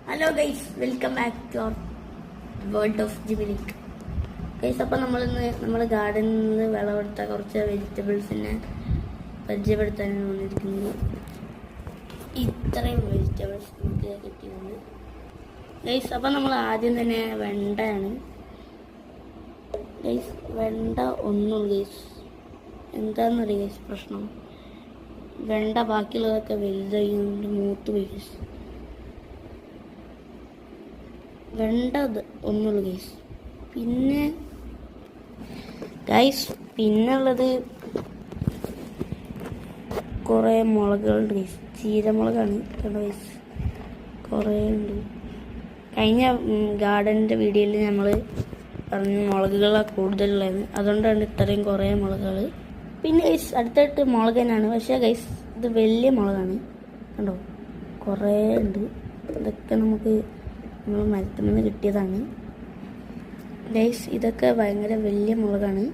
Hello guys, welcome back to our world of ജിബിലിക്. Guys, അപ്പോൾ നമ്മുടെ ഗാർഡനിൽ നിന്ന് വിളവെടുത്ത കുറച്ച് വെജിറ്റബിൾസിനെ പരിചയപ്പെടുത്താനാണ് വന്നിരിക്കുന്നത്. ഇത്രയും വെജിറ്റബിൾസ് നമുക്ക് കിട്ടിയിട്ടുണ്ട് ഗൈസ്. അപ്പോൾ നമ്മൾ ആദ്യം തന്നെ വെണ്ടയാണ് ഗൈസ്. വെണ്ട ഒന്നുള്ളൂ ഗൈസ്. എന്താണെന്നറിയാം ഗൈസ് പ്രശ്നം, വെണ്ട ബാക്കിയുള്ളതൊക്കെ വലുതായി മൂത്ത് പോയി ഗൈസ്. വെണ്ട ഒന്നുള്ളൂ ഗൈസ്. പിന്നെ ഗൈസ് പിന്നുള്ളത് കുറേ മുളകുകളുണ്ട് ഗൈസ്. ചീരമുളകാണ് കേട്ടോ ഗൈസ്, കുറേ ഉണ്ട്. കഴിഞ്ഞ ഗാർഡനിൻ്റെ വീഡിയോയിൽ നമ്മൾ പറഞ്ഞ മുളകുകളാണ് കൂടുതലുള്ളത്, അതുകൊണ്ടാണ് ഇത്രയും കുറേ മുളകുകൾ. പിന്നെ ഗൈസ് അടുത്തായിട്ട് മുളക് തന്നെയാണ്, പക്ഷേ ഗൈസ് ഇത് വലിയ മുളകാണ് കണ്ടോ, കുറേ ഉണ്ട്. ഇതൊക്കെ നമുക്ക് നമ്മൾ മരത്തിൽ നിന്ന് കിട്ടിയതാണ് ഗൈസ്. ഇതൊക്കെ ഭയങ്കര വലിയ മുളകാണ്.